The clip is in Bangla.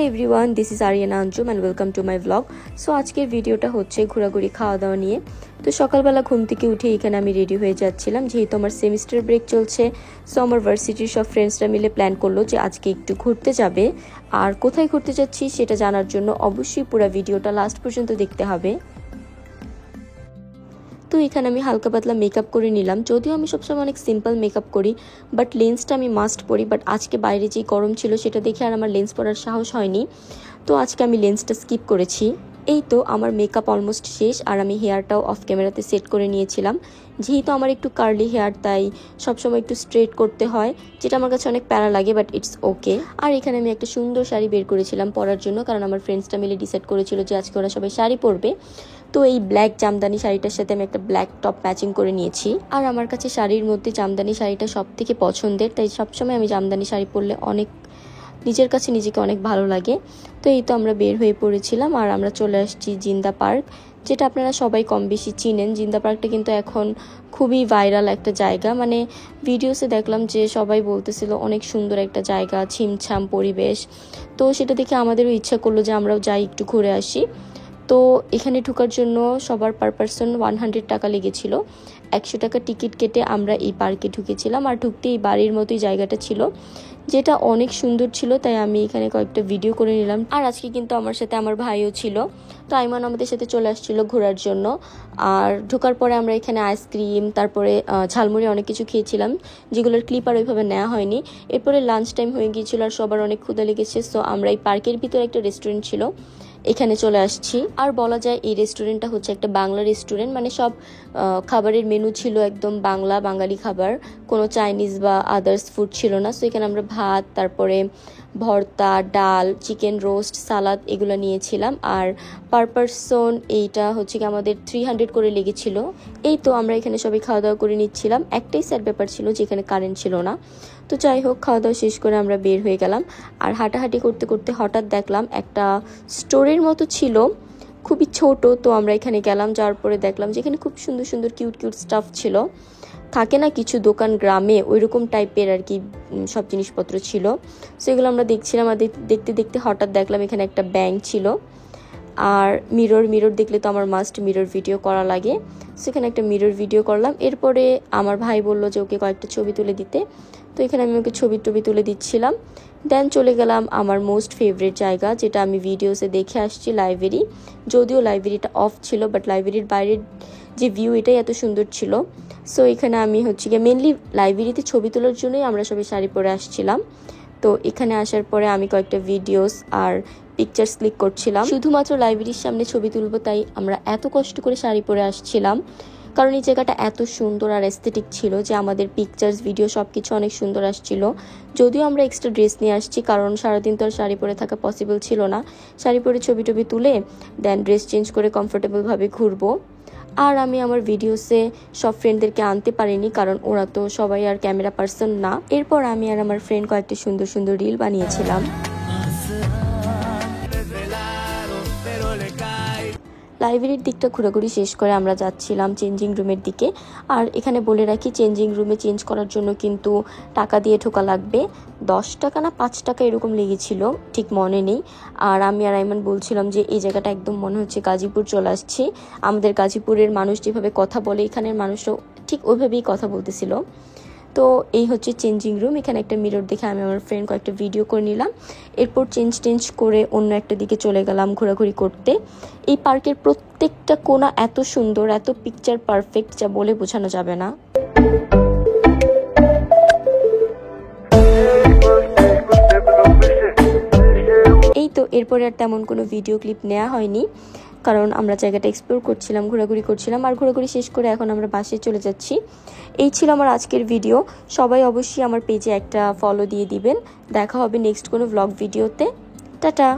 Everyone, this is Ariana Anjum and welcome to my blog. So আজকের ভিডিওটা হচ্ছে ঘোরাঘুরি খাওয়া দাওয়া নিয়ে। তো সকালবেলা ঘুম থেকে উঠে এখানে আমি রেডি হয়ে যাচ্ছিলাম, যেহেতু আমার সেমিস্টার ব্রেক চলছে। সো আমার ভার্সিটির সব ফ্রেন্ডসরা মিলে প্ল্যান করলো যে আজকে একটু ঘুরতে যাবে। আর কোথায় ঘুরতে যাচ্ছি সেটা জানার জন্য অবশ্যই পুরো ভিডিওটা লাস্ট পর্যন্ত দেখতে হবে। তো এখানে আমি হালকা পাতলা মেকআপ করে নিলাম, যদিও আমি সবসময় অনেক সিম্পল মেকআপ করি, বাট লেন্সটা আমি মাস্ট পরি। বাট আজকে বাইরে যে গরম ছিল সেটা দেখে আর আমার লেন্স পরার সাহস হয়নি, তো আজকে আমি লেন্সটা স্কিপ করেছি। এই তো আমার মেকআপ অলমোস্ট শেষ, আর আমি হেয়ারটাও অফ ক্যামেরাতে সেট করে নিয়েছিলাম। যেহেতু আমার একটু কার্লি হেয়ার, তাই সবসময় একটু স্ট্রেট করতে হয়, যেটা আমার কাছে অনেক প্যারা লাগে, বাট ইটস ওকে। আর এখানে আমি একটা সুন্দর শাড়ি বের করেছিলাম পরার জন্য, কারণ আমার ফ্রেন্ডসটা মিলে ডিসাইড করেছিল যে আজকে ওরা সবাই শাড়ি পরবে। তো এই ব্ল্যাক জামদানি শাড়িটার সাথে আমি একটা ব্ল্যাক টপ ম্যাচিং করে নিয়েছি। আর আমার কাছে শাড়ির মধ্যে জামদানি শাড়িটা সব থেকে পছন্দের, তাই সবসময় আমি জামদানি শাড়ি পরলে অনেক নিজের কাছে নিজেকে অনেক ভালো লাগে। তো এই তো আমরা বের হয়ে পড়েছিলাম, আর আমরা চলে আসছি জিন্দা পার্ক, যেটা আপনারা সবাই কম বেশি চিনেন। জিন্দা পার্কটা কিন্তু এখন খুবই ভাইরাল একটা জায়গা, মানে ভিডিওসে দেখলাম যে সবাই বলতেছিল অনেক সুন্দর একটা জায়গা, ছিমছাম পরিবেশ। তো সেটা দেখে আমাদেরও ইচ্ছা করলো যে আমরাও যাই, একটু ঘুরে আসি। তো এখানে ঢোকার জন্য সবার পার পারসন 100 টাকা লেগেছিল। 100 টাকা টিকিট কেটে আমরা এই পার্কে ঢুকেছিলাম। আর ঢুকতেই বাড়ির মতোই জায়গাটা ছিল, যেটা অনেক সুন্দর ছিল, তাই আমি এখানে কয়েকটা ভিডিও করে নিলাম। আর আজকে কিন্তু আমার সাথে আমার ভাইও ছিল, তো আইমান আমাদের সাথে চলে আসছিল ঘোরার জন্য। আর ঢোকার পরে আমরা এখানে আইসক্রিম, তারপরে ঝালমুড়ি অনেক কিছু খেয়েছিলাম, যেগুলোর ক্লিপ আর ওইভাবে নেওয়া হয়নি। এরপরে লাঞ্চ টাইম হয়ে গিয়েছিল আর সবার অনেক ক্ষুধা লেগেছে। সো আমরা এই পার্কের ভিতরে একটা রেস্টুরেন্ট ছিল, এখানে চলে আসছি। আর বলা যায় এই রেস্টুরেন্টটা হচ্ছে একটা বাংলা রেস্টুরেন্ট, মানে সব খাবারের মেনু ছিল একদম বাঙালি খাবার, কোনো চাইনিজ বা আদার্স ফুড ছিল না। সো এখানে আমরা ভাত, তারপরে ভর্তা, ডাল, চিকেন রোস্ট, সালাদ এগুলো নিয়েছিলাম। আর পার পারসন এইটা হচ্ছে কি আমাদের 300 করে লেগেছিল। এই তো আমরা এখানে সবাই খাওয়া দাওয়া করে নিচ্ছিলাম। একটাই স্যাড ব্যাপার ছিল যে এখানে কারেন্ট ছিল না। তো যাই হোক, খাওয়া দাওয়া শেষ করে আমরা বের হয়ে গেলাম। আর হাঁটাহাঁটি করতে করতে হঠাৎ দেখলাম একটা স্টোরের মতো ছিল, খুবই ছোট। তো আমরা এখানে গেলাম, যাওয়ার পরে দেখলাম যে এখানে খুব সুন্দর সুন্দর কিউট স্টাফ ছিল। থাকে না কিছু দোকান গ্রামে, ওইরকম টাইপের আর কি সব জিনিসপত্র ছিল। সেগুলো আমরা দেখছিলাম, আর দেখতে দেখতে হঠাৎ দেখলাম এখানে একটা ব্যাংক ছিল। আর মিরর দেখলে তো আমার মাস্ট মিরর ভিডিও করা লাগে, সেখানে একটা মিরর ভিডিও করলাম। এরপরে আমার ভাই বলল যে ওকে কয়েকটা ছবি তুলে দিতে, তো এখানে আমি ওকে ছবি তুলে দিচ্ছিলাম। দেন চলে গেলাম আমার মোস্ট ফেভারিট জায়গা, যেটা আমি ভিডিওসে দেখে আসছি, লাইব্রেরি। যদিও লাইব্রেরিটা অফ ছিল, বাট লাইব্রেরির বাইরের যে ভিউ এটাই এত সুন্দর ছিল। সো এখানে আমি হচ্ছে গিয়ে মেনলি লাইব্রেরিতে ছবি তোলার জন্যই আমরা সবাই শাড়ি পরে আসছিলাম। তো এখানে আসার পরে আমি কয়েকটা ভিডিওস আর পিকচার্স ক্লিক করছিলাম, শুধুমাত্র লাইব্রেরির সামনে ছবি তুলবো, তাই আমরা এত কষ্ট করে শাড়ি পরে আসছিলাম। কারণ এই জায়গাটা এত সুন্দর আর এস্থেটিক ছিল যে আমাদের পিকচার্স, ভিডিও সব কিছু অনেক সুন্দর আসছিল। যদিও আমরা এক্সট্রা ড্রেস নিয়ে আসছি, কারণ সারাদিন তো আর শাড়ি পরে থাকা পসিবল ছিল না। শাড়ি পরে ছবি তুলে দেন ড্রেস চেঞ্জ করে কমফোর্টেবলভাবে ঘুরবো। আর আমি আমার ভিডিওসে সব ফ্রেন্ডদেরকে আনতে পারিনি, কারণ ওরা তো সবাই আর ক্যামেরা পার্সন না। এরপর আমি আর আমার ফ্রেন্ড কয়েকটা সুন্দর সুন্দর রিল বানিয়েছিলাম। লাইব্রেরির দিকটা ঘোরাঘুরি শেষ করে আমরা যাচ্ছিলাম চেঞ্জিং রুমের দিকে। আর এখানে বলে রাখি, চেঞ্জিং রুমে চেঞ্জ করার জন্য কিন্তু টাকা দিয়ে ঢোকা লাগবে। 10 টাকা না 5 টাকা এরকম লেগেছিল, ঠিক মনে নেই। আর আমি আর আইমান বলছিলাম যে এই জায়গাটা একদম মনে হচ্ছে গাজীপুর চলে আসছি। আমাদের গাজীপুরের মানুষ যেভাবে কথা বলে, এখানের মানুষও ঠিক ওইভাবেই কথা বলতেছিল। তো এই হচ্ছে চেঞ্জিং রুম। এখানে একটা মিরর দেখে আমি আমার ফ্রেন্ড কয়েকটা ভিডিও করে নিলাম। এরপর চেঞ্জ করে অন্য একটা দিকে চলে গেলাম ঘোরাঘুরি করতে। এই পার্কের প্রত্যেকটা কোণা এত সুন্দর, এত পিকচার পারফেক্ট, যা বলে বোঝানো যাবে না। এই তো এরপরে আর তেমন কোনো ভিডিও ক্লিপ নেওয়া হয়নি, কারণ আমরা জায়গাটা এক্সপ্লোর করছিলাম, ঘোরাঘুরি করছিলাম। আর ঘোরাঘুরি শেষ করে এখন আমরা বাসে চলে যাচ্ছি। এই ছিল আমার আজকের ভিডিও। সবাই অবশ্যই আমার পেজে একটা ফলো দিয়ে দিবেন। দেখা হবে নেক্সট কোনো ব্লগ ভিডিওতে। টাটা।